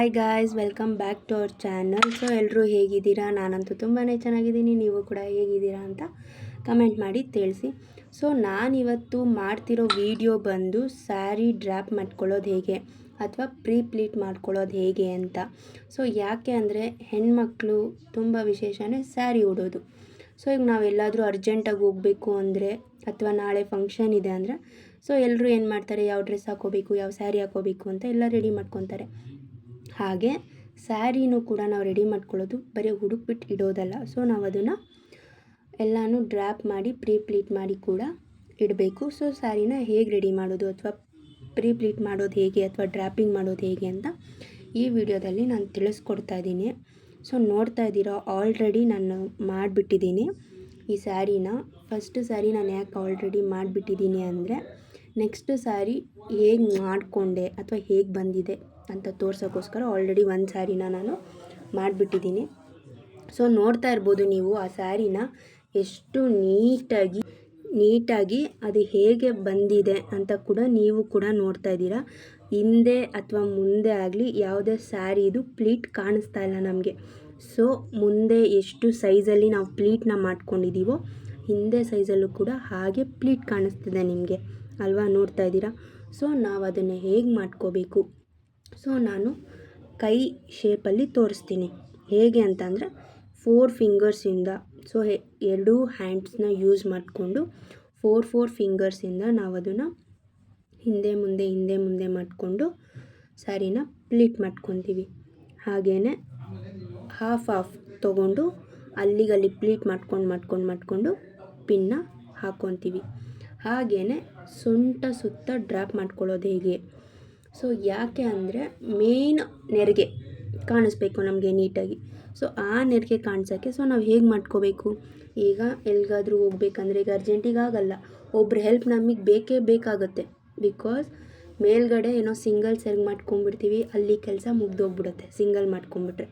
Hi guys, welcome back to our channel. So ಎಲ್ಲರೂ ಹೇಗಿದ್ದೀರಾ? ನಾನಂತೂ ತುಂಬಾ ಚೆನ್ನಾಗಿದ್ದೀನಿ. ನೀವು ಕೂಡ ಹೇಗಿದ್ದೀರಾ ಅಂತ ಕಮೆಂಟ್ ಮಾಡಿ ತಿಳಿಸಿ. ಸೊ ನಾನಿವತ್ತು ಮಾಡ್ತಿರೋ ವಿಡಿಯೋ ಬಂದು ಸ್ಯಾರಿ ಡ್ರ್ಯಾಪ್ ಮಾಡ್ಕೊಳ್ಳೋದು ಹೇಗೆ ಅಥವಾ ಪ್ಲೀಟ್ ಮಾಡ್ಕೊಳ್ಳೋದು ಹೇಗೆ ಅಂತ. ಸೊ ಯಾಕೆ ಅಂದರೆ ಹೆಣ್ಮಕ್ಳು ತುಂಬ ವಿಶೇಷನೇ ಸ್ಯಾರಿ ಉಡೋದು. ಸೊ ಈಗ ನಾವೆಲ್ಲಾದರೂ ಅರ್ಜೆಂಟಾಗಿ ಹೋಗಬೇಕು ಅಂದರೆ ಅಥವಾ ನಾಳೆ ಫಂಕ್ಷನ್ ಇದೆ ಅಂದರೆ ಸೊ ಎಲ್ಲರೂ ಏನು ಮಾಡ್ತಾರೆ, ಯಾವ ಡ್ರೆಸ್ ಹಾಕೋಬೇಕು, ಯಾವ ಸ್ಯಾರಿ ಹಾಕೋಬೇಕು ಅಂತ ಎಲ್ಲ ರೆಡಿ ಮಾಡ್ಕೊತಾರೆ. ಹಾಗೆ ಸ್ಯಾರಿನೂ ಕೂಡ ನಾವು ರೆಡಿ ಮಾಡ್ಕೊಳ್ಳೋದು ಬರೀ ಹುಡುಕ್ಬಿಟ್ಟು ಇಡೋದಲ್ಲ. ಸೊ ನಾವು ಅದನ್ನು ಎಲ್ಲನೂ ಡ್ರ್ಯಾಪ್ ಮಾಡಿ ಪ್ಲೀಟ್ ಮಾಡಿ ಕೂಡ ಇಡಬೇಕು. ಸೊ ಸ್ಯಾರಿನ ಹೇಗೆ ರೆಡಿ ಮಾಡೋದು ಅಥವಾ ಪ್ಲೀಟ್ ಮಾಡೋದು ಹೇಗೆ ಅಥವಾ ಡ್ರ್ಯಾಪಿಂಗ್ ಮಾಡೋದು ಹೇಗೆ ಅಂತ ಈ ವಿಡಿಯೋದಲ್ಲಿ ನಾನು ತಿಳಿಸ್ಕೊಡ್ತಾ ಇದ್ದೀನಿ. ಸೊ ನೋಡ್ತಾ ಇದ್ದೀರಾ, ಆಲ್ರೆಡಿ ನಾನು ಮಾಡಿಬಿಟ್ಟಿದ್ದೀನಿ ಈ ಸ್ಯಾರಿನ. ಫಸ್ಟ್ ಸ್ಯಾರಿ ನಾನು ಯಾಕೆ ಆಲ್ರೆಡಿ ಮಾಡಿಬಿಟ್ಟಿದ್ದೀನಿ ಅಂದರೆ ನೆಕ್ಸ್ಟ್ ಸ್ಯಾರಿ ಹೇಗೆ ಮಾಡಿಕೊಂಡೆ ಅಥವಾ ಹೇಗೆ ಬಂದಿದೆ ಅಂತ ತೋರ್ಸೋಕ್ಕೋಸ್ಕರ ಆಲ್ರೆಡಿ ಒಂದು ಸ್ಯಾರಿನ ನಾನು ಮಾಡಿಬಿಟ್ಟಿದ್ದೀನಿ. ಸೊ ನೋಡ್ತಾ ಇರ್ಬೋದು ನೀವು ಆ ಸ್ಯಾರಿನ ಎಷ್ಟು ನೀಟಾಗಿ ಅದು ಹೇಗೆ ಬಂದಿದೆ ಅಂತ ಕೂಡ ನೀವು ಕೂಡ ನೋಡ್ತಾ ಇದ್ದೀರಾ. ಹಿಂದೆ ಅಥವಾ ಮುಂದೆ ಆಗಲಿ ಯಾವುದೇ ಸ್ಯಾರಿ ಇದು ಪ್ಲೀಟ್ ಕಾಣಿಸ್ತಾ ಇಲ್ಲ ನಮಗೆ. ಸೊ ಮುಂದೆ ಎಷ್ಟು ಸೈಜಲ್ಲಿ ನಾವು ಪ್ಲೀಟ್ನ ಮಾಡ್ಕೊಂಡಿದ್ದೀವೋ ಹಿಂದೆ ಸೈಜಲ್ಲೂ ಕೂಡ ಹಾಗೆ ಪ್ಲೀಟ್ ಕಾಣಿಸ್ತಿದೆ ನಿಮಗೆ ಅಲ್ವಾ, ನೋಡ್ತಾ ಇದ್ದೀರಾ. ಸೊ ನಾವು ಅದನ್ನು ಹೇಗೆ ಮಾಡ್ಕೋಬೇಕು, ಸೊ ನಾನು ಕೈ ಶೇಪಲ್ಲಿ ತೋರಿಸ್ತೀನಿ ಹೇಗೆ ಅಂತಂದರೆ 4 ಫಿಂಗರ್ಸಿಂದ. ಸೊ 2 ಹ್ಯಾಂಡ್ಸ್ನ ಯೂಸ್ ಮಾಡಿಕೊಂಡು 4 ಫಿಂಗರ್ಸಿಂದ ನಾವು ಅದನ್ನು ಹಿಂದೆ ಮುಂದೆ ಮಾಡಿಕೊಂಡು ಸ್ಯಾರಿನ ಪ್ಲೀಟ್ ಮಾಡ್ಕೊತೀವಿ. ಹಾಗೆಯೇ ಹಾಫ್ ತೊಗೊಂಡು ಅಲ್ಲಿಗಲ್ಲಿ ಪ್ಲೀಟ್ ಮಾಡ್ಕೊಂಡು ಪಿನ್ನ ಹಾಕ್ಕೊತೀವಿ. ಹಾಗೆಯೇ ಸೊಂಟ ಸುತ್ತ ಡ್ರಾಪ್ ಮಾಡ್ಕೊಳ್ಳೋದು ಹೇಗೆ. ಸೊ ಯಾಕೆ ಅಂದರೆ ಮೇನ್ ನೆರಿಗೆ ಕಾಣಿಸ್ಬೇಕು ನಮಗೆ ನೀಟಾಗಿ. ಸೊ ಆ ನೆರಿಗೆ ಕಾಣಿಸೋಕ್ಕೆ ಸೊ ನಾವು ಹೇಗೆ ಮಾಡ್ಕೋಬೇಕು. ಈಗ ಎಲ್ಲಿಗಾದರೂ ಹೋಗ್ಬೇಕಂದ್ರೆ ಈಗ ಅರ್ಜೆಂಟಿಗೆ ಆಗಲ್ಲ, ಒಬ್ರು ಹೆಲ್ಪ್ ನಮಗೆ ಬೇಕಾಗುತ್ತೆ. ಬಿಕಾಸ್ ಮೇಲ್ಗಡೆ ಏನೋ ಸಿಂಗಲ್ ಸೆರ್ಗ್ ಮಾಡ್ಕೊಂಡ್ಬಿಡ್ತೀವಿ, ಅಲ್ಲಿ ಕೆಲಸ ಮುಗ್ದೋಗ್ಬಿಡುತ್ತೆ ಸಿಂಗಲ್ ಮಾಡ್ಕೊಂಬಿಟ್ರೆ.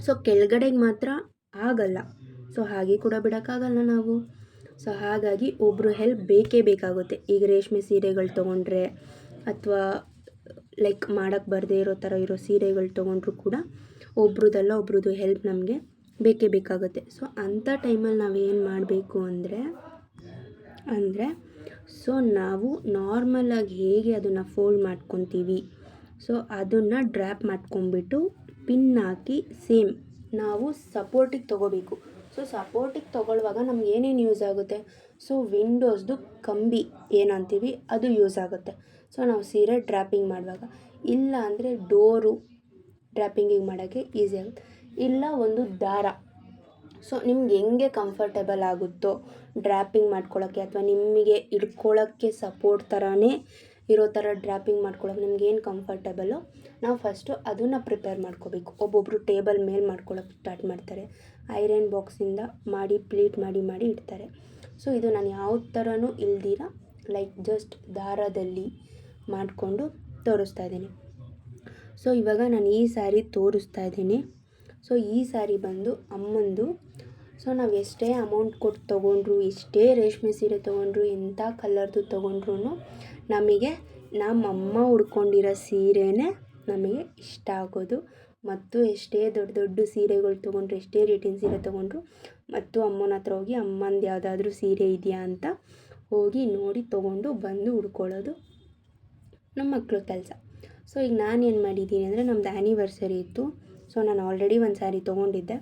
ಸೊ ಕೆಳಗಡೆಗೆ ಮಾತ್ರ ಆಗಲ್ಲ. ಸೊ ಹಾಗೆ ಕೂಡ ಬಿಡೋಕ್ಕಾಗಲ್ಲ ನಾವು. ಸೊ ಹಾಗಾಗಿ ಒಬ್ಬರು ಹೆಲ್ಪ್ ಬೇಕಾಗುತ್ತೆ. ಈಗ ರೇಷ್ಮೆ ಸೀರೆಗಳು ತೊಗೊಂಡ್ರೆ ಅಥವಾ ಲೈಕ್ ಮಾಡೋಕ್ಕೆ ಬರದೇ ಇರೋ ಥರ ಇರೋ ಸೀರೆಗಳು ತೊಗೊಂಡ್ರು ಕೂಡ ಒಬ್ರದ್ದು ಹೆಲ್ಪ್ ನಮಗೆ ಬೇಕಾಗುತ್ತೆ. ಸೊ ಅಂಥ ಟೈಮಲ್ಲಿ ನಾವು ಏನು ಮಾಡಬೇಕು ಅಂದರೆ ಸೊ ನಾವು ನಾರ್ಮಲಾಗಿ ಹೇಗೆ ಅದನ್ನು ಫೋಲ್ಡ್ ಮಾಡ್ಕೊತೀವಿ ಸೊ ಅದನ್ನು ಡ್ರ್ಯಾಪ್ ಮಾಡ್ಕೊಂಬಿಟ್ಟು ಪಿನ್ ಹಾಕಿ ಸೇಮ್ ನಾವು ಸಪೋರ್ಟಿಗೆ ತೊಗೋಬೇಕು. ಸೊ ಸಪೋರ್ಟಿಗೆ ತೊಗೊಳ್ಳುವಾಗ ನಮ್ಗೆ ಏನೇನು ಯೂಸ್ ಆಗುತ್ತೆ, ಸೊ ವಿಂಡೋಸ್ದು ಕಂಬಿ ಏನಂತೀವಿ ಅದು ಯೂಸ್ ಆಗುತ್ತೆ. ಸೊ ನಾವು ಸೀರೆ ಡ್ರ್ಯಾಪಿಂಗ್ ಮಾಡುವಾಗ, ಇಲ್ಲ ಅಂದರೆ ಡೋರು ಡ್ರ್ಯಾಪಿಂಗಿಗೆ ಮಾಡೋಕ್ಕೆ ಈಸಿ ಆಗುತ್ತೆ. ಇಲ್ಲ ಒಂದು ದಾರ. ಸೊ ನಿಮ್ಗೆ ಹೆಂಗೆ ಕಂಫರ್ಟೇಬಲ್ ಆಗುತ್ತೋ ಡ್ರ್ಯಾಪಿಂಗ್ ಮಾಡ್ಕೊಳ್ಳೋಕ್ಕೆ ಅಥವಾ ನಿಮಗೆ ಇಟ್ಕೊಳ್ಳೋಕ್ಕೆ ಸಪೋರ್ಟ್ ಥರನೇ ಇರೋ ಥರ ಡ್ರ್ಯಾಪಿಂಗ್ ಮಾಡ್ಕೊಳ್ಳೋಕೆ ನಿಮ್ಗೆ ಏನು ಕಂಫರ್ಟೇಬಲ್ಲೋ ನಾವು ಫಸ್ಟು ಅದನ್ನು ಪ್ರಿಪೇರ್ ಮಾಡ್ಕೋಬೇಕು. ಒಬ್ಬೊಬ್ಬರು ಟೇಬಲ್ ಮೇಲೆ ಮಾಡ್ಕೊಳ್ಳೋಕೆ ಸ್ಟಾರ್ಟ್ ಮಾಡ್ತಾರೆ, ಐರನ್ ಬಾಕ್ಸಿಂದ ಮಾಡಿ ಪ್ಲೀಟ್ ಮಾಡಿ ಇಡ್ತಾರೆ. ಸೊ ಇದು ನಾನು ಯಾವ ಥರನೂ ಇಲ್ದಿರ ಲೈಕ್ ಜಸ್ಟ್ ದಾರದಲ್ಲಿ ಮಾಡಿಕೊಂಡು ತೋರಿಸ್ತಾ ಇದ್ದೀನಿ. ಸೊ ಇವಾಗ ನಾನು ಈ ಸ್ಯಾರಿ ತೋರಿಸ್ತಾ ಇದ್ದೀನಿ. ಸೊ ಈ ಸ್ಯಾರಿ ಬಂದು ಅಮ್ಮಂದು. ಸೊ ನಾವು ಎಷ್ಟೇ ಅಮೌಂಟ್ ಕೊಟ್ಟು ತೊಗೊಂಡ್ರು, ಎಷ್ಟೇ ರೇಷ್ಮೆ ಸೀರೆ ತೊಗೊಂಡ್ರು, ಎಂಥ ಕಲರ್ದು ತೊಗೊಂಡ್ರು ನಮಗೆ ನಮ್ಮಮ್ಮ ಉಡ್ಕೊಂಡಿರೋ ಸೀರೆನೇ ನಮಗೆ ಇಷ್ಟ ಆಗೋದು. ಮತ್ತು ಎಷ್ಟೇ ದೊಡ್ಡ ಸೀರೆಗಳು ತೊಗೊಂಡ್ರು, ಎಷ್ಟೇ ರೇಟಿನ ಸೀರೆ ತೊಗೊಂಡ್ರು ಮತ್ತು ಅಮ್ಮನ ಹತ್ರ ಹೋಗಿ ಅಮ್ಮಂದು ಯಾವುದಾದ್ರೂ ಸೀರೆ ಇದೆಯಾ ಅಂತ ಹೋಗಿ ನೋಡಿ ತೊಗೊಂಡು ಬಂದು ಉಡ್ಕೊಳ್ಳೋದು ನಮ್ಮ ಮಕ್ಕಳು ಕೆಲಸ. ಸೊ ಈಗ ನಾನೇನು ಮಾಡಿದ್ದೀನಿ ಅಂದರೆ ನಮ್ಮದು ಆ್ಯನಿವರ್ಸರಿ ಇತ್ತು. ಸೊ ನಾನು ಆಲ್ರೆಡಿ ಒಂದು ಸ್ಯಾರಿ ತೊಗೊಂಡಿದ್ದೆ.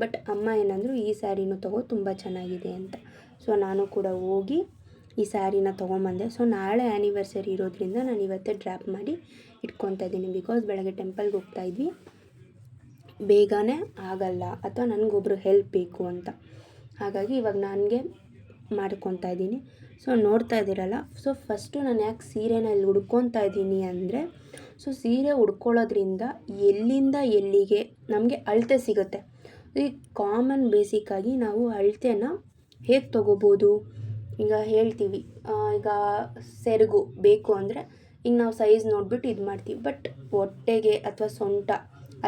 ಬಟ್ ಅಮ್ಮ ಏನಂದರು ಈ ಸ್ಯಾರಿನೂ ತೊಗೋ, ತುಂಬ ಚೆನ್ನಾಗಿದೆ ಅಂತ. ಸೊ ನಾನು ಕೂಡ ಹೋಗಿ ಈ ಸ್ಯಾರಿನ ತೊಗೊಂಬಂದೆ. ಸೊ ನಾಳೆ ಆ್ಯನಿವರ್ಸರಿ ಇರೋದ್ರಿಂದ ನಾನು ಇವತ್ತೇ ಡ್ರ್ಯಾಪ್ ಮಾಡಿ ಇಟ್ಕೊತಾ ಇದ್ದೀನಿ. ಬಿಕಾಸ್ ಬೆಳಗ್ಗೆ ಟೆಂಪಲ್ಗೆ ಹೋಗ್ತಾಯಿದ್ವಿ, ಬೇಗನೆ ಆಗಲ್ಲ ಅಥವಾ ನನಗೊಬ್ರು ಹೆಲ್ಪ್ ಬೇಕು ಅಂತ. ಹಾಗಾಗಿ ಇವಾಗ ನನಗೆ ಮಾಡ್ಕೊತಾ ಇದ್ದೀನಿ. ಸೊ ನೋಡ್ತಾ ಇದ್ದೀರಲ್ಲ. ಸೊ ಫಸ್ಟು ನಾನು ಯಾಕೆ ಸೀರೆನ ಇಲ್ಲಿ ಉಡ್ಕೊತಾ ಇದ್ದೀನಿ ಅಂದರೆ ಸೊ ಸೀರೆ ಉಡ್ಕೊಳ್ಳೋದ್ರಿಂದ ಎಲ್ಲಿಂದ ಎಲ್ಲಿಗೆ ನಮಗೆ ಅಳತೆ ಸಿಗುತ್ತೆ. ಈ ಕಾಮನ್ ಬೇಸಿಕ್ಕಾಗಿ ನಾವು ಅಳತೆನ ಹೇಗೆ ತೊಗೋಬೋದು. ಈಗ ಹೇಳ್ತೀವಿ, ಈಗ ಸೆರಗು ಬೇಕು ಅಂದರೆ ಈಗ ನಾವು ಸೈಜ್ ನೋಡಿಬಿಟ್ಟು ಇದು ಮಾಡ್ತೀವಿ. ಬಟ್ ಹೊಟ್ಟೆಗೆ ಅಥವಾ ಸೊಂಟ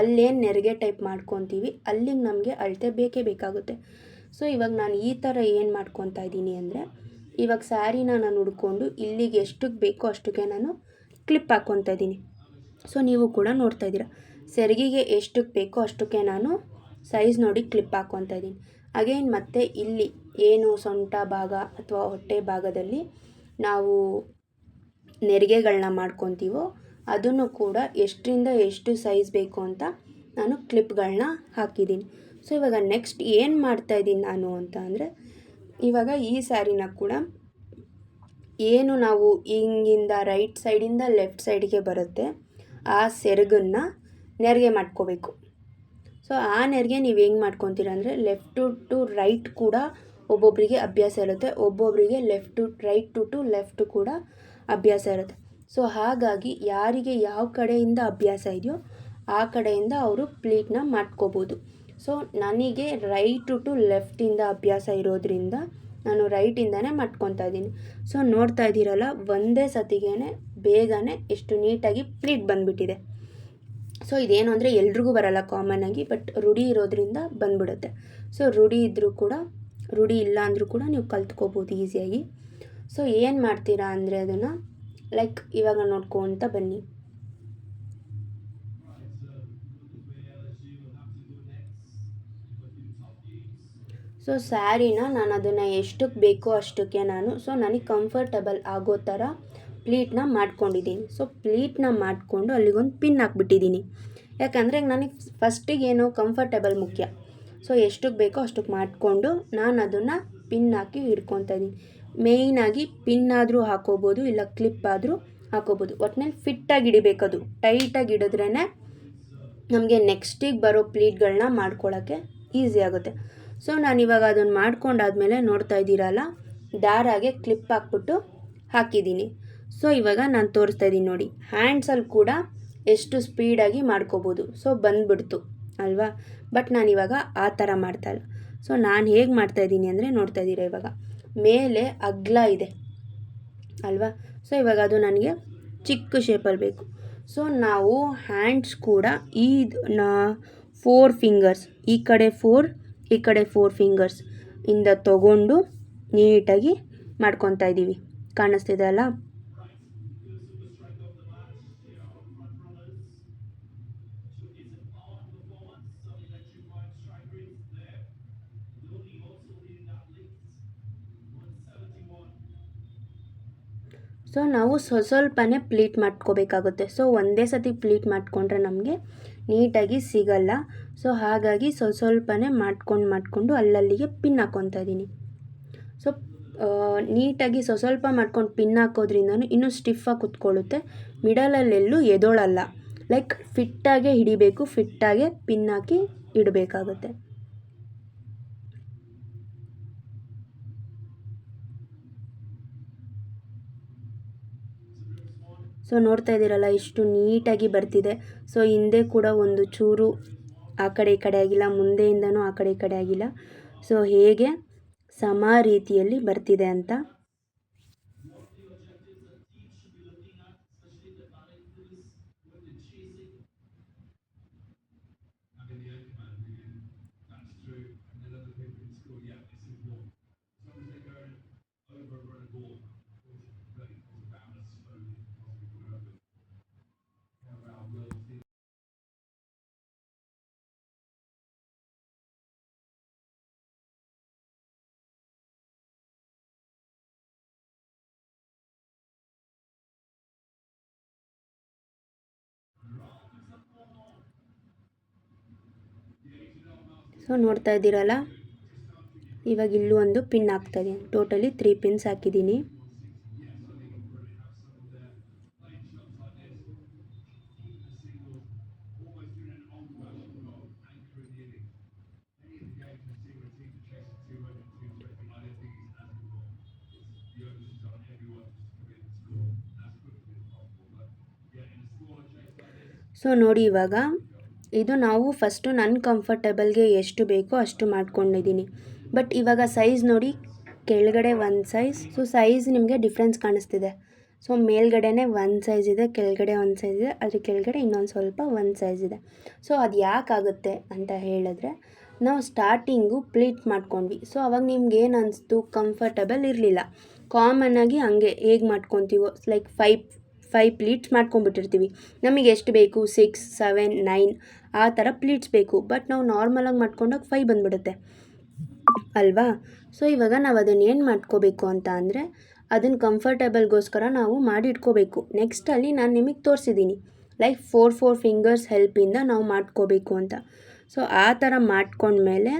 ಅಲ್ಲೇನು ನೆರಿಗೆ ಟೈಪ್ ಮಾಡ್ಕೊತೀವಿ ಅಲ್ಲಿಗೆ ನಮಗೆ ಅಳತೆ ಬೇಕಾಗುತ್ತೆ. ಸೊ ಇವಾಗ ನಾನು ಈ ಥರ ಏನು ಮಾಡ್ಕೊತಾ ಇದ್ದೀನಿ ಅಂದರೆ ಇವಾಗ ಸ್ಯಾರಿನ ನಾನು ಉಡ್ಕೊಂಡು ಇಲ್ಲಿಗೆ ಎಷ್ಟಕ್ಕೆ ಬೇಕೋ ಅಷ್ಟಕ್ಕೆ ನಾನು ಕ್ಲಿಪ್ ಹಾಕ್ಕೊತಾ ಇದ್ದೀನಿ. ಸೊ ನೀವು ಕೂಡ ನೋಡ್ತಾ ಇದ್ದೀರಾ ಸೆರಗಿಗೆ ಎಷ್ಟಕ್ಕೆ ಬೇಕೋ ಅಷ್ಟಕ್ಕೆ ನಾನು ಸೈಜ್ ನೋಡಿ ಕ್ಲಿಪ್ ಹಾಕ್ಕೊತಾ ಇದ್ದೀನಿ. ಅಗೇನ್ ಮತ್ತೆ ಇಲ್ಲಿ ಏನು ಸೊಂಟ ಭಾಗ ಅಥವಾ ಹೊಟ್ಟೆ ಭಾಗದಲ್ಲಿ ನಾವು ನೆರಿಗೆಗಳನ್ನ ಮಾಡ್ಕೊತೀವೋ ಅದನ್ನು ಕೂಡ ಎಷ್ಟರಿಂದ ಎಷ್ಟು ಸೈಜ್ ಬೇಕು ಅಂತ ನಾನು ಕ್ಲಿಪ್ಗಳನ್ನ ಹಾಕಿದ್ದೀನಿ. ಸೊ ಇವಾಗ ನೆಕ್ಸ್ಟ್ ಏನು ಮಾಡ್ತಾಯಿದ್ದೀನಿ ನಾನು ಅಂತ ಅಂದರೆ, ಇವಾಗ ಈ ಸ್ಯಾರಿನ ಕೂಡ ಏನು ನಾವು ಹಿಂಗಿಂದ ರೈಟ್ ಸೈಡಿಂದ ಲೆಫ್ಟ್ ಸೈಡಿಗೆ ಬರುತ್ತೆ ಆ ಸೆರಗನ್ನು ನೆರಿಗೆ ಮಾಡ್ಕೋಬೇಕು. ಸೊ ಆ ನೆರಿಗೆ ನೀವು ಹೆಂಗೆ ಮಾಡ್ಕೊತೀರ ಅಂದರೆ, ಲೆಫ್ಟ್ ಟು ರೈಟ್ ಕೂಡ ಒಬ್ಬೊಬ್ಬರಿಗೆ ಅಭ್ಯಾಸ ಇರುತ್ತೆ, ಒಬ್ಬೊಬ್ಬರಿಗೆ ರೈಟ್ ಟು ಲೆಫ್ಟ್ ಕೂಡ ಅಭ್ಯಾಸ ಇರುತ್ತೆ. ಸೊ ಹಾಗಾಗಿ ಯಾರಿಗೆ ಯಾವ ಕಡೆಯಿಂದ ಅಭ್ಯಾಸ ಇದೆಯೋ ಆ ಕಡೆಯಿಂದ ಅವರು ಪ್ಲೀಟ್ನ ಮಾಡ್ಕೋಬೋದು. ಸೊ ನನಗೆ ರೈಟ್ ಟು ಲೆಫ್ಟಿಂದ ಅಭ್ಯಾಸ ಇರೋದ್ರಿಂದ ನಾನು ರೈಟಿಂದನೇ ಮಾಡ್ಕೊತಾ ಇದ್ದೀನಿ. ಸೊ ನೋಡ್ತಾ ಇದ್ದೀರಲ್ಲ, ಒಂದೇ ಸತಿಗೇ ಬೇಗನೆ ಎಷ್ಟು ನೀಟಾಗಿ ಪ್ಲೀಟ್ ಬಂದುಬಿಟ್ಟಿದೆ. ಸೊ ಇದೇನು ಅಂದರೆ ಎಲ್ರಿಗೂ ಬರಲ್ಲ ಕಾಮನ್ನಾಗಿ, ಬಟ್ ರೂಢಿ ಇರೋದ್ರಿಂದ ಬಂದ್ಬಿಡುತ್ತೆ. ಸೊ ರೂಢಿ ಇದ್ದರೂ ಕೂಡ, ರೂಢಿ ಇಲ್ಲ ಅಂದರೂ ಕೂಡ ನೀವು ಕಲ್ತ್ಕೋಬೋದು ಈಸಿಯಾಗಿ. ಸೊ ಏನು ಮಾಡ್ತೀರಾ ಅಂದರೆ ಅದನ್ನು ಲೈಕ್ ಇವಾಗ ನೋಡ್ಕೊತ ಬನ್ನಿ. ಸೊ ಸ್ಯಾರಿನ ನಾನು ಅದನ್ನು ಎಷ್ಟಕ್ಕೆ ಬೇಕೋ ಅಷ್ಟಕ್ಕೆ ಸೊ ನನಗೆ ಕಂಫರ್ಟಬಲ್ ಆಗೋ ಥರ ಪ್ಲೀಟ್ನ ಮಾಡ್ಕೊಂಡಿದ್ದೀನಿ. ಸೊ ಪ್ಲೀಟ್ನ ಮಾಡಿಕೊಂಡು ಅಲ್ಲಿಗೊಂದು ಪಿನ್ ಹಾಕ್ಬಿಟ್ಟಿದ್ದೀನಿ. ಯಾಕಂದರೆ ನನಗೆ ಫಸ್ಟಿಗೆ ಏನೋ ಕಂಫರ್ಟಬಲ್ ಮುಖ್ಯ. ಸೊ ಎಷ್ಟಕ್ಕೆ ಬೇಕೋ ಅಷ್ಟಕ್ಕೆ ಮಾಡಿಕೊಂಡು ನಾನು ಅದನ್ನು ಪಿನ್ ಹಾಕಿ ಹಿಡ್ಕೊತಾ ಇದ್ದೀನಿ. ಮೇಯ್ನಾಗಿ ಪಿನ್ ಆದರೂ ಹಾಕೋಬೋದು, ಇಲ್ಲ ಕ್ಲಿಪ್ ಆದರೂ ಹಾಕೋಬೋದು. ಒಟ್ಟಿನಲ್ಲಿ ಫಿಟ್ಟಾಗಿ ಹಿಡಿಬೇಕದು. ಟೈಟಾಗಿ ಹಿಡಿದ್ರೇ ನಮಗೆ ನೆಕ್ಸ್ಟಿಗೆ ಬರೋ ಪ್ಲೀಟ್ಗಳನ್ನ ಮಾಡ್ಕೊಳ್ಳೋಕ್ಕೆ ಈಸಿ ಆಗುತ್ತೆ. ಸೊ ನಾನಿವಾಗ ಅದನ್ನು ಮಾಡ್ಕೊಂಡಾದ್ಮೇಲೆ ನೋಡ್ತಾ ಇದ್ದೀರಲ್ಲ, ದಾರಾಗೆ ಕ್ಲಿಪ್ ಹಾಕ್ಬಿಟ್ಟು ಹಾಕಿದ್ದೀನಿ. ಸೊ ಇವಾಗ ನಾನು ತೋರಿಸ್ತಾ ಇದ್ದೀನಿ ನೋಡಿ, ಹ್ಯಾಂಡ್ಸಲ್ಲಿ ಕೂಡ ಎಷ್ಟು ಸ್ಪೀಡಾಗಿ ಮಾಡ್ಕೋಬೋದು. ಸೊ ಬಂದ್ಬಿಡ್ತು ಅಲ್ವಾ. ಬಟ್ ನಾನಿವಾಗ ಆ ಥರ ಮಾಡ್ತಾಯಿಲ್ಲ. ಸೊ ನಾನು ಹೇಗೆ ಮಾಡ್ತಾಯಿದ್ದೀನಿ ಅಂದರೆ, ನೋಡ್ತಾ ಇದ್ದೀರಾ ಇವಾಗ ಮೇಲೆ ಅಗಲ ಇದೆ ಅಲ್ವಾ. ಸೊ ಇವಾಗ ಅದು ನನಗೆ ಚಿಕ್ಕ ಶೇಪಲ್ಲಿ ಬೇಕು. ಸೊ ನಾವು ಹ್ಯಾಂಡ್ಸ್ ಕೂಡ ಈ 4 ಫಿಂಗರ್ಸ್, ಈ ಕಡೆ 4 ಈ ಕಡೆ 4 ಫಿಂಗರ್ಸ್ ಇಂದ ತಗೊಂಡು ನೀಟಾಗಿ ಮಾಡ್ಕೊತಾ ಇದ್ದೀವಿ. ಕಾಣಿಸ್ತಿದೆ ಅಲ್ಲ. ಸೊ ನಾವು ಸ್ವಲ್ಪನೇ ಪ್ಲೀಟ್ ಮಾಡ್ಕೋಬೇಕಾಗುತ್ತೆ. ಸೊ ಒಂದೇ ಸತಿ ಪ್ಲೀಟ್ ಮಾಡಿಕೊಂಡ್ರೆ ನಮಗೆ ನೀಟಾಗಿ ಸಿಗಲ್ಲ. ಸೊ ಹಾಗಾಗಿ ಸ್ವಲ್ಪನೇ ಮಾಡಿಕೊಂಡು ಅಲ್ಲಲ್ಲಿಗೆ ಪಿನ್ ಹಾಕ್ಕೊತಾ ಇದ್ದೀನಿ. ಸೊ ನೀಟಾಗಿ ಸ್ವಲ್ಪ ಮಾಡ್ಕೊಂಡು ಪಿನ್ ಹಾಕೋದ್ರಿಂದ ಇನ್ನೂ ಸ್ಟಿಫಾಗಿ ಕುತ್ಕೊಳ್ಳುತ್ತೆ, ಮಿಡಲಲ್ಲೆಲ್ಲೂ ಎದೋಳಲ್ಲ. ಲೈಕ್ ಫಿಟ್ಟಾಗೆ ಹಿಡಿಬೇಕು, ಫಿಟ್ಟಾಗೆ ಪಿನ್ ಹಾಕಿ ಇಡಬೇಕಾಗುತ್ತೆ. ಸೊ ನೋಡ್ತಾ ಇದ್ದೀರಲ್ಲ ಎಷ್ಟು ನೀಟಾಗಿ ಬರ್ತಿದೆ. ಸೊ ಹಿಂದೆ ಕೂಡ ಒಂದು ಚೂರು ಆ ಕಡೆ ಈ ಕಡೆ ಆಗಿಲ್ಲ, ಮುಂದೆಯಿಂದನೂ ಆ ಕಡೆ ಈ ಕಡೆ ಆಗಿಲ್ಲ. ಸೊ ಹೇಗೆ ಸಮ ರೀತಿಯಲ್ಲಿ ಬರ್ತಿದೆ ಅಂತ. ಸೊ ನೋಡ್ತಾ ಇದ್ದೀರಲ್ಲ, ಇವಾಗ ಇಲ್ಲೂ ಒಂದು ಪಿನ್ ಹಾಕ್ತಾಯಿದ್ದೀನಿ. ಟೋಟಲಿ 3 ಪಿನ್ಸ್ ಹಾಕಿದ್ದೀನಿ. ಸೊ ನೋಡಿ, ಇವಾಗ ಇದು ನಾವು ಫಸ್ಟು ನನ್ನ ಕಂಫರ್ಟಬಲ್ಗೆ ಎಷ್ಟು ಬೇಕೋ ಅಷ್ಟು ಮಾಡ್ಕೊಂಡಿದ್ದೀನಿ. ಬಟ್ ಇವಾಗ ಸೈಜ್ ನೋಡಿ, ಕೆಳಗಡೆ ಒಂದು ಸೈಜ್. ಸೊ ಸೈಜ್ ನಿಮಗೆ ಡಿಫ್ರೆನ್ಸ್ ಕಾಣಿಸ್ತಿದೆ. ಸೊ ಮೇಲ್ಗಡೆನೇ ಒಂದು ಸೈಜ್ ಇದೆ, ಕೆಳಗಡೆ ಒಂದು ಸೈಜ್ ಇದೆ, ಅದ್ರ ಕೆಳಗಡೆ ಇನ್ನೊಂದು ಸ್ವಲ್ಪ ಒಂದು ಸೈಜ್ ಇದೆ. ಸೊ ಅದು ಯಾಕಾಗುತ್ತೆ ಅಂತ ಹೇಳಿದ್ರೆ, ನಾವು ಸ್ಟಾರ್ಟಿಂಗು ಪ್ಲೀಟ್ ಮಾಡ್ಕೊಂಡ್ವಿ. ಸೊ ಅವಾಗ ನಿಮ್ಗೆ ಏನು ಅನಿಸ್ತು, ಕಂಫರ್ಟಬಲ್ ಇರಲಿಲ್ಲ. ಕಾಮನ್ನಾಗಿ ಹಂಗೆ ಹೇಗೆ ಮಾಡ್ಕೊತೀವೋ ಲೈಕ್ 5 ಪ್ಲೀಟ್ಸ್ ಮಾಡ್ಕೊಂಬಿಟ್ಟಿರ್ತೀವಿ. ನಮಗೆ ಎಷ್ಟು ಬೇಕು 6, 7, 9 ಆ ಥರ ಪ್ಲೀಟ್ಸ್ ಬೇಕು. ಬಟ್ ನಾವು ನಾರ್ಮಲಾಗಿ ಮಾಡ್ಕೊಂಡಾಗ 5 ಬಂದುಬಿಡುತ್ತೆ ಅಲ್ವಾ. ಸೊ ಇವಾಗ ನಾವು ಅದನ್ನು ಏನು ಮಾಡ್ಕೋಬೇಕು ಅಂತ ಅಂದರೆ ಅದನ್ನು ಕಂಫರ್ಟೇಬಲ್ಗೋಸ್ಕರ ನಾವು ಮಾಡಿ ಇಟ್ಕೋಬೇಕು. ನೆಕ್ಸ್ಟಲ್ಲಿ ನಾನು ನಿಮಗೆ ತೋರಿಸಿದ್ದೀನಿ ಲೈಕ್ 4 ಫಿಂಗರ್ಸ್ ಹೆಲ್ಪಿಂದ ನಾವು ಮಾಡ್ಕೋಬೇಕು ಅಂತ. ಸೊ ಆ ಥರ ಮಾಡ್ಕೊಂಡ್ಮೇಲೆ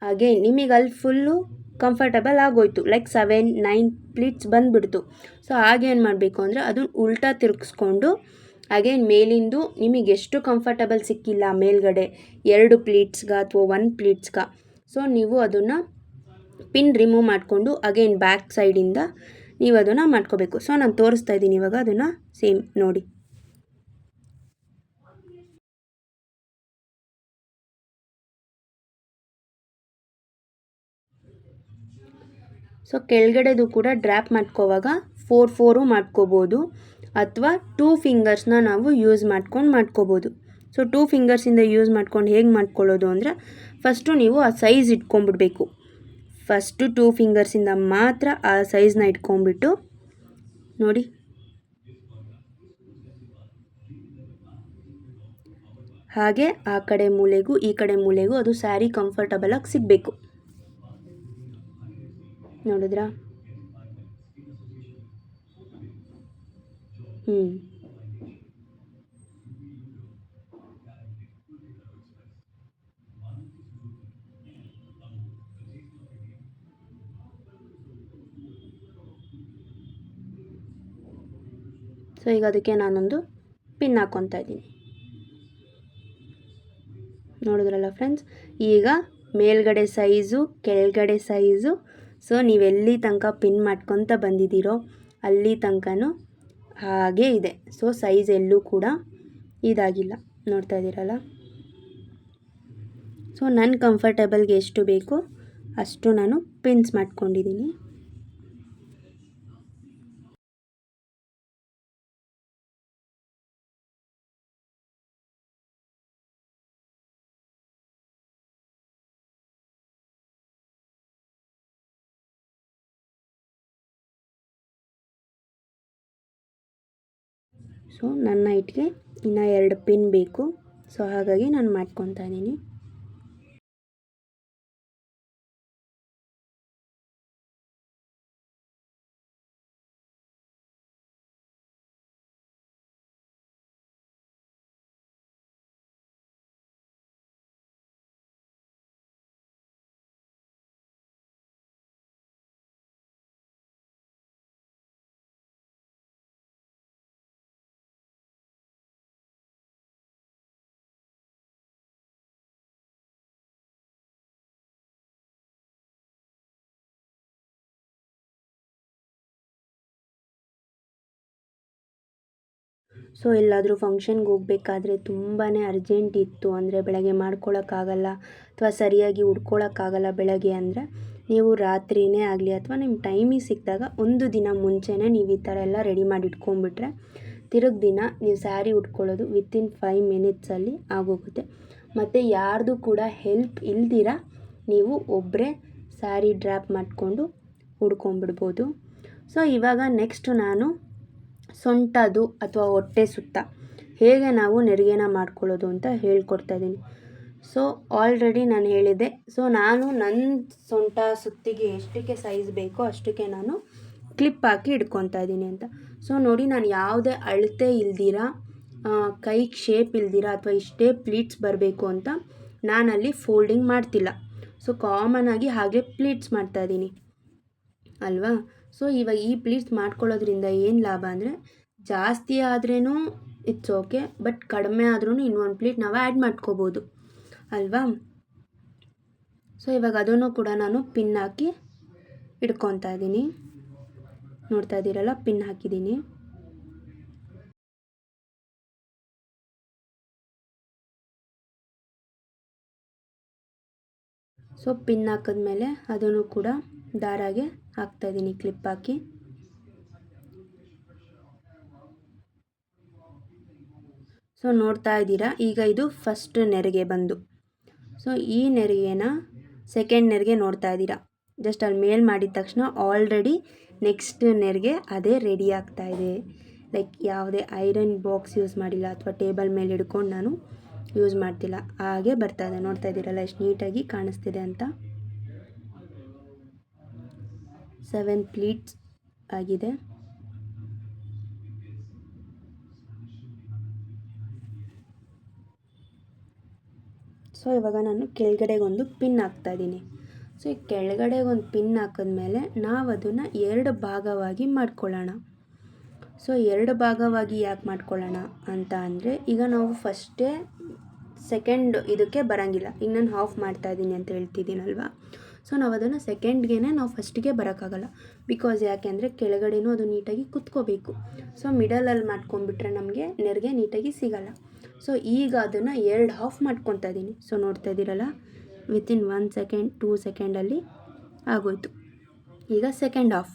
ಅಗೇನ್ ನಿಮಗೆ ಅಲ್ಲಿ ಫುಲ್ಲು ಕಂಫರ್ಟಬಲ್ ಆಗೋಯ್ತು, ಲೈಕ್ 7, 9 ಪ್ಲೀಟ್ಸ್ ಬಂದುಬಿಡ್ತು. ಸೊ ಆಗೇನು ಮಾಡಬೇಕು ಅಂದರೆ ಅದನ್ನು ಉಲ್ಟಾ ತಿರುಗಿಸ್ಕೊಂಡು ಅಗೇನ್ ಮೇಲಿಂದು ನಿಮಗೆ ಎಷ್ಟು ಕಂಫರ್ಟಬಲ್ ಸಿಕ್ಕಿಲ್ಲ ಮೇಲ್ಗಡೆ 2 ಪ್ಲೀಟ್ಸ್ಗೆ ಅಥವಾ 1 ಪ್ಲೀಟ್ಸ್ಗೆ, ಸೊ ನೀವು ಅದನ್ನು ಪಿನ್ ರಿಮೂವ್ ಮಾಡಿಕೊಂಡು ಅಗೇನ್ ಬ್ಯಾಕ್ ಸೈಡಿಂದ ನೀವು ಅದನ್ನು ಮಾಡ್ಕೋಬೇಕು. ಸೊ ನಾನು ತೋರಿಸ್ತಾ ಇದ್ದೀನಿ ಇವಾಗ ಅದನ್ನು ಸೇಮ್ ನೋಡಿ. ಸೊ ಕೆಳಗಡೆದು ಕೂಡ ಡ್ರ್ಯಾಪ್ ಮಾಡ್ಕೋವಾಗ 4 ಮಾಡ್ಕೋಬೋದು ಅಥವಾ 2 ಫಿಂಗರ್ಸ್ನ ನಾವು ಯೂಸ್ ಮಾಡ್ಕೋಬೋದು. ಸೊ 2 ಫಿಂಗರ್ಸಿಂದ ಯೂಸ್ ಮಾಡ್ಕೊಂಡು ಹೇಗೆ ಮಾಡ್ಕೊಳ್ಳೋದು ಅಂದರೆ ಫಸ್ಟು ನೀವು ಆ ಸೈಜ್ ಇಟ್ಕೊಂಡ್ಬಿಡ್ಬೇಕು. ಫಸ್ಟು 2 ಫಿಂಗರ್ಸಿಂದ ಮಾತ್ರ ಆ ಸೈಜ್ನ ಇಟ್ಕೊಂಡ್ಬಿಟ್ಟು ನೋಡಿ ಹಾಗೆ ಆ ಕಡೆ ಮೂಲೆಗೂ ಈ ಕಡೆ ಮೂಲೆಗೂ ಅದು ಸ್ಯಾರಿ ಕಂಫರ್ಟಬಲಾಗಿ ಸಿಗಬೇಕು. ನೋಡಿದ್ರಾ? ಸೊ ಈಗ ಅದಕ್ಕೆ ನಾನೊಂದು ಪಿನ್ ಹಾಕ್ಕೊತಾ ಇದ್ದೀನಿ. ನೋಡಿದ್ರಲ್ಲ ಫ್ರೆಂಡ್ಸ್, ಈಗ ಮೇಲ್ಗಡೆ ಸೈಜು ಕೆಳಗಡೆ ಸೈಜು, ಸೊ ನೀವೆಲ್ಲಿ ತನಕ ಪಿನ್ ಮಾಡ್ಕೊತ ಬಂದಿದ್ದೀರೋ ಅಲ್ಲಿ ತನಕನೂ ಹಾಗೇ ಇದೆ. ಸೊ ಸೈಜ್ ಎಲ್ಲೂ ಕೂಡ ಇದಾಗಿಲ್ಲ, ನೋಡ್ತಾ ಇದ್ದೀರಲ್ಲ. ಸೊ ನನ್ನ ಕಂಫರ್ಟಬಲ್ಗೆ ಎಷ್ಟು ಬೇಕೋ ಅಷ್ಟು ನಾನು ಪಿನ್ಸ್ ಮಾಡ್ಕೊಂಡಿದ್ದೀನಿ. ಸೊ ನನ್ನ ಹೈಟ್ಗೆ ಇನ್ನೂ 2 ಪಿನ್ ಬೇಕು. ಸೊ ಹಾಗಾಗಿ ನಾನು ಮಾಡ್ಕೊತಾ ಇದ್ದೀನಿ. ಸೊ ಎಲ್ಲಾದರೂ ಫಂಕ್ಷನ್ಗೆ ಹೋಗಬೇಕಾದ್ರೆ ತುಂಬಾ ಅರ್ಜೆಂಟ್ ಇತ್ತು ಅಂದರೆ ಬೆಳಗ್ಗೆ ಮಾಡ್ಕೊಳಕ್ಕಾಗಲ್ಲ ಅಥವಾ ಸರಿಯಾಗಿ ಉಟ್ಕೊಳ್ಳೋಕ್ಕಾಗಲ್ಲ ಬೆಳಗ್ಗೆ ಅಂದರೆ ನೀವು ರಾತ್ರಿಯೇ ಆಗಲಿ ಅಥವಾ ನಿಮ್ಮ ಟೈಮಿಗೆ ಸಿಕ್ಕಿದಾಗ ಒಂದು ದಿನ ಮುಂಚೆನೇ ನೀವು ಈ ಥರ ಎಲ್ಲ ರೆಡಿ ಮಾಡಿ ಇಟ್ಕೊಂಡ್ಬಿಟ್ರೆ ತಿರುಗಿ ದಿನ ನೀವು ಸ್ಯಾರಿ ಉಟ್ಕೊಳ್ಳೋದು ವಿತಿನ್ 5 ಮಿನಿಟ್ಸಲ್ಲಿ ಆಗೋಗುತ್ತೆ. ಮತ್ತು ಯಾರ್ದು ಕೂಡ ಹೆಲ್ಪ್ ಇಲ್ದಿರ ನೀವು ಒಬ್ಬರೇ ಸ್ಯಾರಿ ಡ್ರ್ಯಾಪ್ ಮಾಡಿಕೊಂಡು ಉಡ್ಕೊಂಬಿಡ್ಬೋದು. ಸೊ ಇವಾಗ ನೆಕ್ಸ್ಟ್ ನಾನು ಸೊಂಟದು ಅಥವಾ ಹೊಟ್ಟೆ ಸುತ್ತ ಹೇಗೆ ನಾವು ನೆರಿಗೆನ ಮಾಡ್ಕೊಳ್ಳೋದು ಅಂತ ಹೇಳ್ಕೊಡ್ತಾ ಇದ್ದೀನಿ. ಸೊ ಆಲ್ರೆಡಿ ನಾನು ಹೇಳಿದೆ. ಸೊ ನಾನು ನನ್ನ ಸೊಂಟ ಸುತ್ತಿಗೆ ಎಷ್ಟಕ್ಕೆ ಸೈಜ್ ಬೇಕೋ ಅಷ್ಟಕ್ಕೆ ನಾನು ಕ್ಲಿಪ್ ಹಾಕಿ ಇಟ್ಕೊತಾ ಇದ್ದೀನಿ ಅಂತ. ಸೊ ನೋಡಿ, ನಾನು ಯಾವುದೇ ಅಳತೆ ಇಲ್ದಿರ ಕೈಗೆ ಶೇಪ್ ಇಲ್ದಿರ ಅಥವಾ ಇಷ್ಟೇ ಪ್ಲೀಟ್ಸ್ ಬರಬೇಕು ಅಂತ ನಾನಲ್ಲಿ ಫೋಲ್ಡಿಂಗ್ ಮಾಡ್ತಿಲ್ಲ. ಸೊ ಕಾಮನ್ ಆಗಿ ಹಾಗೆ ಪ್ಲೀಟ್ಸ್ ಮಾಡ್ತಾಯಿದ್ದೀನಿ ಅಲ್ವಾ. ಸೊ ಇವಾಗ ಈ ಪ್ಲೀಟ್ಸ್ ಮಾಡ್ಕೊಳ್ಳೋದ್ರಿಂದ ಏನು ಲಾಭ ಅಂದರೆ ಜಾಸ್ತಿ ಆದ್ರೂ ಇಟ್ಸ್ ಓಕೆ, ಬಟ್ ಕಡಿಮೆ ಆದ್ರೂ ಇನ್ನೊಂದು ಪ್ಲೀಟ್ ನಾವು ಆ್ಯಡ್ ಮಾಡ್ಕೋಬೋದು ಅಲ್ವಾ. ಸೊ ಇವಾಗ ಅದನ್ನು ಕೂಡ ನಾನು ಪಿನ್ ಹಾಕಿ ಇಟ್ಕೊತಾ ಇದ್ದೀನಿ. ನೋಡ್ತಾ ಇದ್ದೀರಲ್ಲ, ಪಿನ್ ಹಾಕಿದ್ದೀನಿ. ಸೊ ಪಿನ್ ಹಾಕಿದ್ಮೇಲೆ ಅದನ್ನು ಕೂಡ ದಾರಾಗೆ ಹಾಕ್ತಾಯಿದ್ದೀನಿ ಕ್ಲಿಪ್ ಹಾಕಿ. ಸೊ ನೋಡ್ತಾ ಇದ್ದೀರಾ, ಈಗ ಇದು ಫಸ್ಟ್ ನೆರಿಗೆ ಬಂದು. ಸೊ ಈ ನೆರಿಗೆನ ಸೆಕೆಂಡ್ ನೆರಿಗೆ ನೋಡ್ತಾ ಇದ್ದೀರಾ, ಜಸ್ಟ್ ಅಲ್ಲಿ ಮೇಲ್ ಮಾಡಿದ ತಕ್ಷಣ ಆಲ್ರೆಡಿ ನೆಕ್ಸ್ಟ್ ನೆರಿಗೆ ಅದೇ ರೆಡಿ ಆಗ್ತಾ ಇದೆ. ಲೈಕ್ ಯಾವುದೇ ಐರನ್ ಬಾಕ್ಸ್ ಯೂಸ್ ಮಾಡಿಲ್ಲ ಅಥವಾ ಟೇಬಲ್ ಮೇಲೆ ಹಿಡ್ಕೊಂಡು ನಾನು ಯೂಸ್ ಮಾಡ್ತಿಲ್ಲ, ಹಾಗೆ ಬರ್ತಾ ಇದೆ. ನೋಡ್ತಾ ಇದ್ದೀರಲ್ಲ ಎಷ್ಟು ನೀಟಾಗಿ ಕಾಣಿಸ್ತಿದೆ ಅಂತ. 7 ಪ್ಲೀಟ್ಸ್ ಆಗಿದೆ. ಸೊ ಇವಾಗ ನಾನು ಕೆಳಗಡೆಗೊಂದು ಪಿನ್ ಹಾಕ್ತಾಯಿದ್ದೀನಿ. ಸೊ ಈ ಕೆಳಗಡೆಗೆ ಒಂದು ಪಿನ್ ಹಾಕಿದ್ಮೇಲೆ ನಾವು ಅದನ್ನು 2 ಭಾಗವಾಗಿ ಮಾಡ್ಕೊಳ್ಳೋಣ. ಸೊ 2 ಭಾಗವಾಗಿ ಯಾಕೆ ಮಾಡ್ಕೊಳ್ಳೋಣ ಅಂತ ಅಂದರೆ, ಈಗ ನಾವು ಫಸ್ಟೇ ಸೆಕೆಂಡ್ ಇದಕ್ಕೆ ಬರೋಂಗಿಲ್ಲ. ಈಗ ನಾನು ಹಾಫ್ ಮಾಡ್ತಾಯಿದ್ದೀನಿ ಅಂತ ಹೇಳ್ತಿದ್ದೀನಲ್ವ. ಸೊ ನಾವು ಅದನ್ನು ಸೆಕೆಂಡ್ಗೆ ನಾವು ಫಸ್ಟಿಗೆ ಬರೋಕ್ಕಾಗಲ್ಲ. ಬಿಕಾಸ್ ಯಾಕೆ ಅಂದರೆ ಕೆಳಗಡೆನೂ ಅದು ನೀಟಾಗಿ ಕುತ್ಕೋಬೇಕು. ಸೊ ಮಿಡಲಲ್ಲಿ ಮಾಡ್ಕೊಂಡ್ಬಿಟ್ರೆ ನಮಗೆ ನೆರಿಗೆ ನೀಟಾಗಿ ಸಿಗಲ್ಲ. ಸೊ ಈಗ ಅದನ್ನು 2 ಹಾಫ್ ಮಾಡ್ಕೊತಾ ಇದ್ದೀನಿ. ಸೊ ನೋಡ್ತಾ ಇದ್ದೀರಲ್ಲ, ವಿತಿನ್ 1 ಸೆಕೆಂಡ್ 2 ಸೆಕೆಂಡಲ್ಲಿ ಆಗೋಯ್ತು. ಈಗ ಸೆಕೆಂಡ್ ಹಾಫ್.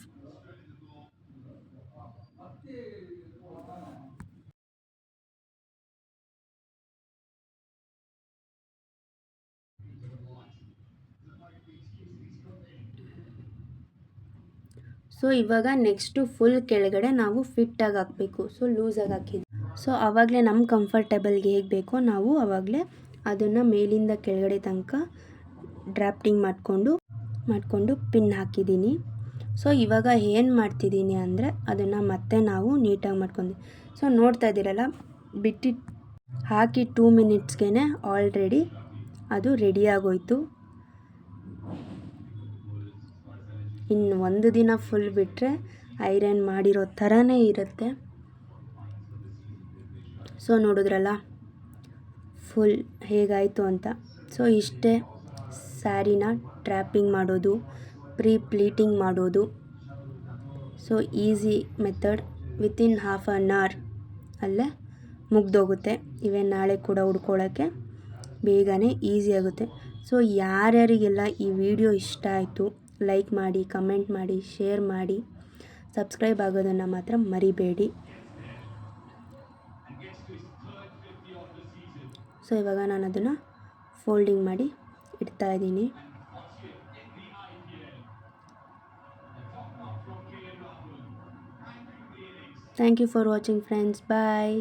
ಸೊ ಇವಾಗ ನೆಕ್ಸ್ಟು ಫುಲ್ ಕೆಳಗಡೆ ನಾವು ಫಿಟ್ಟಾಗಿ ಹಾಕಬೇಕು. ಸೊ ಲೂಸಾಗಿ ಹಾಕಿದ್ವಿ. ಸೊ ಆವಾಗಲೇ ನಮ್ಮ ಕಂಫರ್ಟೇಬಲ್ಗೆ ಹೇಗೆ ಬೇಕೋ ನಾವು ಆವಾಗಲೇ ಅದನ್ನು ಮೇಲಿಂದ ಕೆಳಗಡೆ ತನಕ ಡ್ರಾಫ್ಟಿಂಗ್ ಮಾಡಿಕೊಂಡು ಪಿನ್ ಹಾಕಿದ್ದೀನಿ. ಸೊ ಇವಾಗ ಏನು ಮಾಡ್ತಿದ್ದೀನಿ ಅಂದರೆ ಅದನ್ನು ಮತ್ತೆ ನಾವು ನೀಟಾಗಿ ಮಾಡ್ಕೊಂಡು, ಸೊ ನೋಡ್ತಾ ಇದ್ದೀರಲ್ಲ, ಹಾಕಿ 2 ಮಿನಿಟ್ಸ್ಗೆ ಆಲ್ರೆಡಿ ಅದು ರೆಡಿ ಆಗೋಯ್ತು. ಇನ್ನು 1 ದಿನ ಫುಲ್ ಬಿಟ್ಟರೆ ಐರನ್ ಮಾಡಿರೋ ಥರನೇ ಇರುತ್ತೆ. ಸೊ ನೋಡಿದ್ರಲ್ಲ ಫುಲ್ ಹೇಗಾಯಿತು ಅಂತ. ಸೊ ಇಷ್ಟೇ ಸ್ಯಾರಿನ ಡ್ರಾಪಿಂಗ್ ಮಾಡೋದು, ಪ್ಲೀಟಿಂಗ್ ಮಾಡೋದು. So easy method, within half an hour ಅಲ್ಲೇ ಮುಗ್ದೋಗುತ್ತೆ. ಇವನ್ ನಾಳೆ ಕೂಡ ಉಡ್ಕೊಳ್ಳೋಕ್ಕೆ ಬೇಗನೆ ಈಸಿ ಆಗುತ್ತೆ. ಸೊ ಯಾರ್ಯಾರಿಗೆಲ್ಲ ಈ ವಿಡಿಯೋ ಇಷ್ಟ ಆಯಿತು ಲೈಕ್ ಮಾಡಿ, ಕಮೆಂಟ್ ಮಾಡಿ, ಶೇರ್ ಮಾಡಿ, ಸಬ್ಸ್ಕ್ರೈಬ್ ಆಗೋದನ್ನು ಮಾತ್ರ ಮರಿಬೇಡಿ. ಸೊ ಇವಾಗ ನಾನು ಅದನ್ನು ಫೋಲ್ಡಿಂಗ್ ಮಾಡಿ ಇಡ್ತಾ ಇದ್ದೀನಿ. Thank you for watching friends. Bye.